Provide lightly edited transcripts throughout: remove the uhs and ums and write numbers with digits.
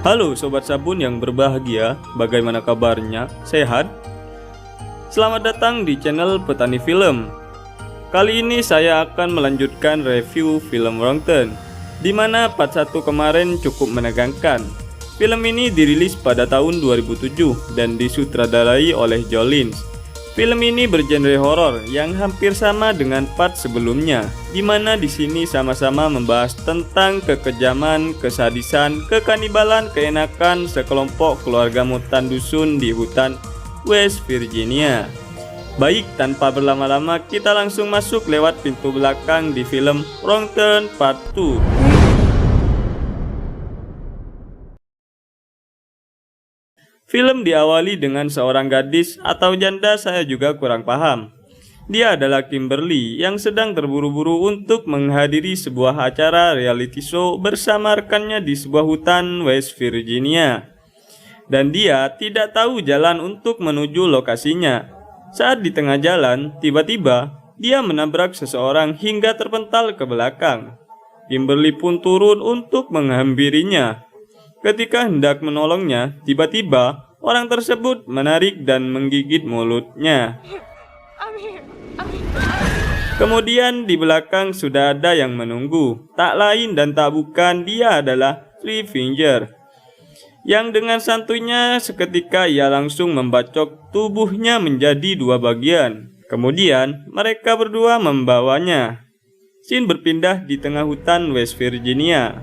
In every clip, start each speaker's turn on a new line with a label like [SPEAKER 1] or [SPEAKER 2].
[SPEAKER 1] Halo Sobat Sabun yang berbahagia, bagaimana kabarnya? Sehat? Selamat datang di channel Petani Film. Kali ini saya akan melanjutkan review film Wrong Turn, di mana part 1 kemarin cukup menegangkan. Film ini dirilis pada tahun 2007 dan disutradarai oleh Joe Lynch. Film ini bergenre horor yang hampir sama dengan part sebelumnya, di mana di sini sama-sama membahas tentang kekejaman, kesadisan, kekanibalan, keenakan sekelompok keluarga mutan dusun di hutan West Virginia. Baik, tanpa berlama-lama kita langsung masuk lewat pintu belakang di film Wrong Turn Part 2. Film diawali dengan seorang gadis atau janda, saya juga kurang paham. Dia adalah Kimberly yang sedang terburu-buru untuk menghadiri sebuah acara reality show bersama rekannya di sebuah hutan West Virginia. Dan dia tidak tahu jalan untuk menuju lokasinya. Saat di tengah jalan, tiba-tiba dia menabrak seseorang hingga terpental ke belakang. Kimberly pun turun untuk menghampirinya. Ketika hendak menolongnya, tiba-tiba orang tersebut menarik dan menggigit mulutnya. Kemudian di belakang sudah ada yang menunggu. Tak lain dan tak bukan, dia adalah Three Finger, yang dengan santuinya seketika ia langsung membacok tubuhnya menjadi dua bagian. Kemudian mereka berdua membawanya. Scene berpindah di tengah hutan West Virginia,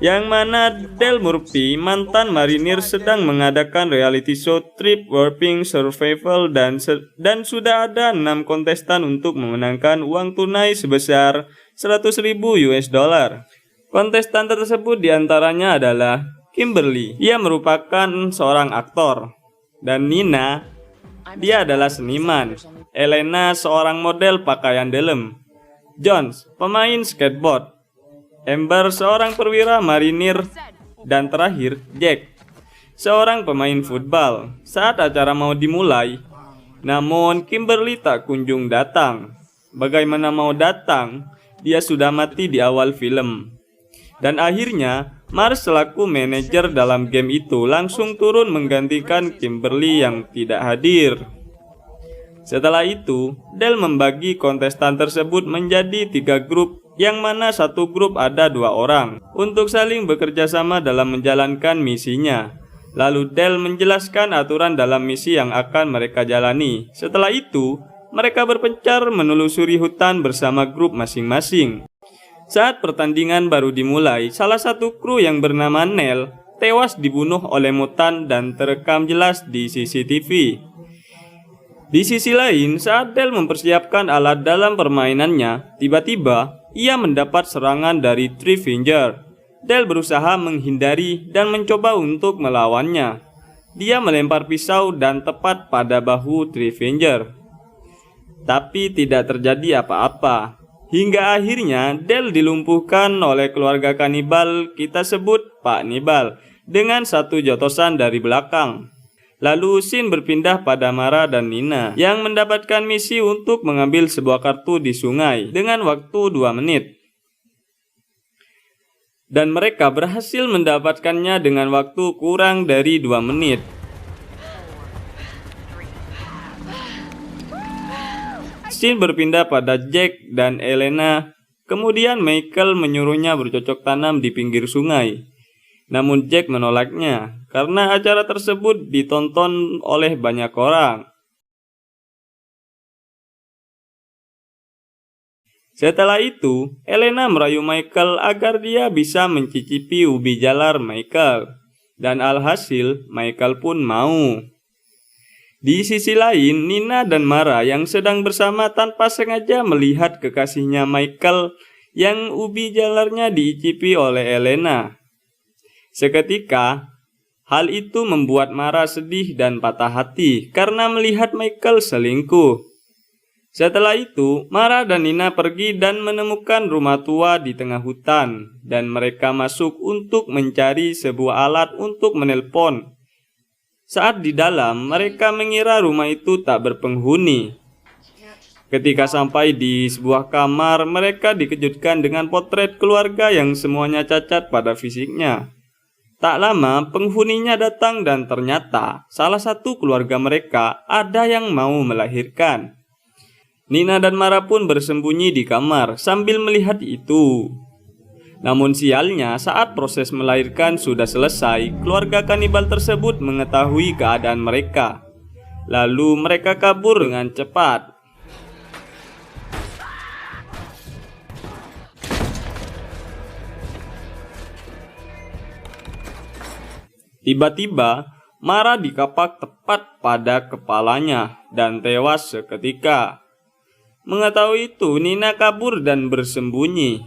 [SPEAKER 1] yang mana Del Murphy, mantan marinir, sedang mengadakan reality show Trip Warping Survival dan sudah ada 6 kontestan untuk memenangkan uang tunai sebesar 100.000 US dollar. Kontestan tersebut diantaranya adalah Kimberly, ia merupakan seorang aktor, dan Nina, dia adalah seniman. Elena, seorang model pakaian dalam. Jones, pemain skateboard. Amber, seorang perwira marinir, dan terakhir Jack, seorang pemain football. Saat acara mau dimulai, namun Kimberly tak kunjung datang. Bagaimana mau datang? Dia sudah mati di awal film. Dan akhirnya Mars selaku manajer dalam game itu langsung turun menggantikan Kimberly yang tidak hadir. Setelah itu, Del membagi kontestan tersebut menjadi 3 grup, yang mana satu grup ada 2 orang untuk saling bekerja sama dalam menjalankan misinya. Lalu Del menjelaskan aturan dalam misi yang akan mereka jalani. Setelah itu, mereka berpencar menelusuri hutan bersama grup masing-masing. Saat pertandingan baru dimulai, salah satu kru yang bernama Nell tewas dibunuh oleh mutan dan terekam jelas di CCTV. Di sisi lain, saat Del mempersiapkan alat dalam permainannya, tiba-tiba ia mendapat serangan dari Three Finger. Del berusaha menghindari dan mencoba untuk melawannya. Dia melempar pisau dan tepat pada bahu Three Finger, tapi tidak terjadi apa-apa. Hingga akhirnya Del dilumpuhkan oleh keluarga kanibal, kita sebut Pak Nibal, dengan satu jotosan dari belakang. Lalu scene berpindah pada Mara dan Nina yang mendapatkan misi untuk mengambil sebuah kartu di sungai dengan waktu 2 menit. Dan mereka berhasil mendapatkannya dengan waktu kurang dari 2 menit. Scene berpindah pada Jack dan Elena. Kemudian Michael menyuruhnya bercocok tanam di pinggir sungai. Namun Jack menolaknya karena acara tersebut ditonton oleh banyak orang. Setelah itu, Elena merayu Michael agar dia bisa mencicipi ubi jalar Michael. Dan alhasil, Michael pun mau. Di sisi lain, Nina dan Mara yang sedang bersama tanpa sengaja melihat kekasihnya Michael yang ubi jalarnya diicipi oleh Elena. Seketika, hal itu membuat Mara sedih dan patah hati karena melihat Michael selingkuh. Setelah itu, Mara dan Nina pergi dan menemukan rumah tua di tengah hutan, dan mereka masuk untuk mencari sebuah alat untuk menelpon. Saat di dalam, mereka mengira rumah itu tak berpenghuni. Ketika sampai di sebuah kamar, mereka dikejutkan dengan potret keluarga yang semuanya cacat pada fisiknya. Tak lama penghuninya datang dan ternyata salah satu keluarga mereka ada yang mau melahirkan. Nina dan Mara pun bersembunyi di kamar sambil melihat itu. Namun sialnya saat proses melahirkan sudah selesai, keluarga kanibal tersebut mengetahui keadaan mereka. Lalu mereka kabur dengan cepat. Tiba-tiba, Mara dikapak tepat pada kepalanya dan tewas seketika. Mengetahui itu, Nina kabur dan bersembunyi.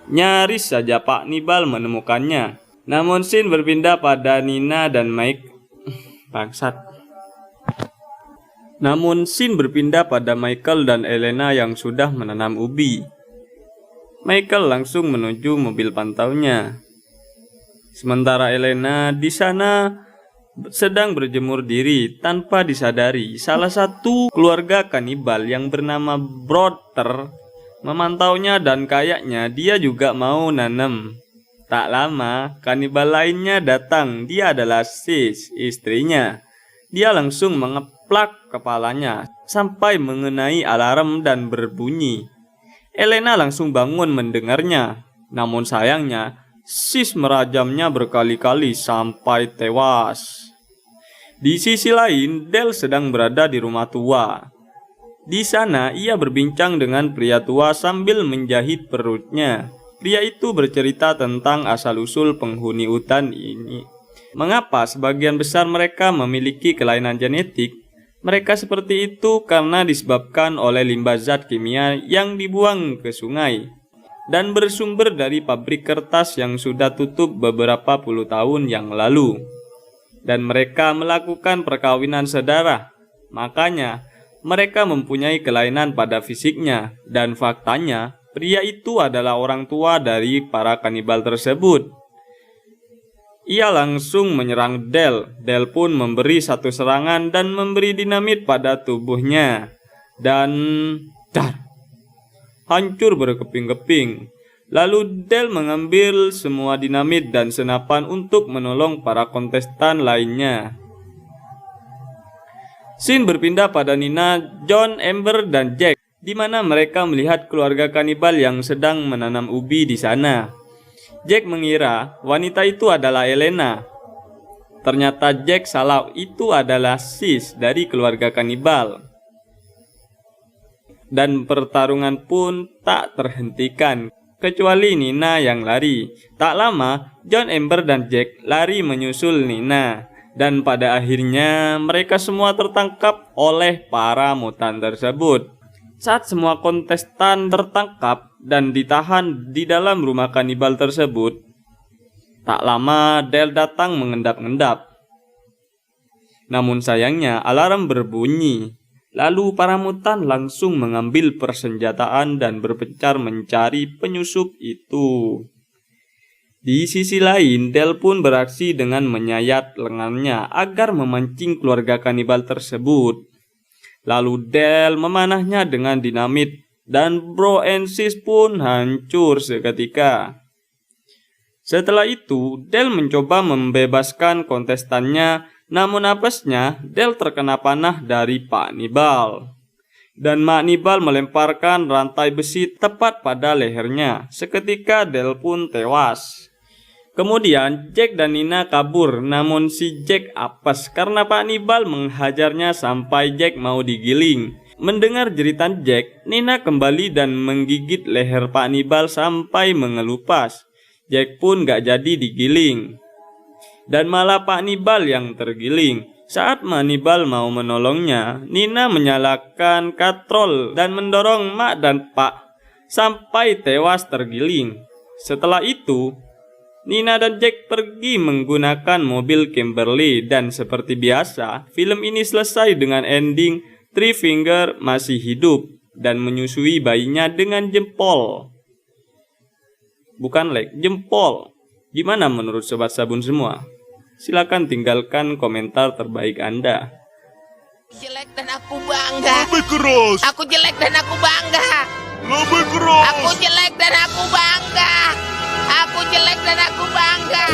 [SPEAKER 1] Nyaris saja Pak Nibal menemukannya. Namun scene berpindah pada Nina dan Mike. Bangsat. Namun scene berpindah pada Michael dan Elena yang sudah menanam ubi. Michael langsung menuju mobil pantaunya. Sementara Elena di sana sedang berjemur diri tanpa disadari. Salah satu keluarga kanibal yang bernama Brother memantaunya dan kayaknya dia juga mau nanam. Tak lama kanibal lainnya datang. Dia adalah Sis, istrinya. Dia langsung mengeplak kepalanya sampai mengenai alarm dan berbunyi. Elena langsung bangun mendengarnya. Namun sayangnya, Sis merajamnya berkali-kali sampai tewas. Di sisi lain, Del sedang berada di rumah tua. Di sana, ia berbincang dengan pria tua sambil menjahit perutnya. Pria itu bercerita tentang asal-usul penghuni hutan ini. Mengapa sebagian besar mereka memiliki kelainan genetik? Mereka seperti itu karena disebabkan oleh limbah zat kimia yang dibuang ke sungai dan bersumber dari pabrik kertas yang sudah tutup beberapa puluh tahun yang lalu. Dan mereka melakukan perkawinan sedara. Makanya mereka mempunyai kelainan pada fisiknya. Dan faktanya, pria itu adalah orang tua dari para kanibal tersebut. Ia langsung menyerang Del. Del pun memberi satu serangan dan memberi dinamit pada tubuhnya. Dan dar, hancur berkeping-keping. Lalu Del mengambil semua dinamit dan senapan untuk menolong para kontestan lainnya. Scene berpindah pada Nina, John, Amber, dan Jack, di mana mereka melihat keluarga kanibal yang sedang menanam ubi di sana. Jack mengira wanita itu adalah Elena. Ternyata Jack salah, itu adalah Sis dari keluarga kanibal. Dan pertarungan pun tak terhentikan, kecuali Nina yang lari. Tak lama, John, Amber, dan Jack lari menyusul Nina. Dan pada akhirnya mereka semua tertangkap oleh para mutan tersebut. Saat semua kontestan tertangkap dan ditahan di dalam rumah kanibal tersebut, tak lama Del datang mengendap-endap. Namun sayangnya alarm berbunyi. Lalu para mutan langsung mengambil persenjataan dan berpencar mencari penyusup itu. Di sisi lain, Del pun beraksi dengan menyayat lengannya agar memancing keluarga kanibal tersebut. Lalu Del memanahnya dengan dinamit dan Bro and Sis pun hancur seketika. Setelah itu, Del mencoba membebaskan kontestannya, namun apesnya Del terkena panah dari Pak Nibal. Dan Mak Nibal melemparkan rantai besi tepat pada lehernya. Seketika Del pun tewas. Kemudian Jack dan Nina kabur, namun si Jack apes karena Pak Nibal menghajarnya sampai Jack mau digiling. Mendengar jeritan Jack, Nina kembali dan menggigit leher Pak Nibal sampai mengelupas. Jack pun gak jadi digiling. Dan malah Pak Nibal yang tergiling. Saat Mak Nibal mau menolongnya, Nina menyalakan katrol dan mendorong Mak dan Pak sampai tewas tergiling. Setelah itu, Nina dan Jack pergi menggunakan mobil Kimberly dan seperti biasa, film ini selesai dengan ending Three Finger masih hidup dan menyusui bayinya dengan jempol. Bukan leg, jempol. Gimana menurut Sobat Sabun semua? Silakan tinggalkan komentar terbaik Anda.
[SPEAKER 2] Jelek dan aku bangga.
[SPEAKER 3] Lebih keras.
[SPEAKER 2] Aku jelek dan aku bangga.
[SPEAKER 3] Lebih keras.
[SPEAKER 2] Aku jelek dan aku bangga. Aku jelek dan aku bangga.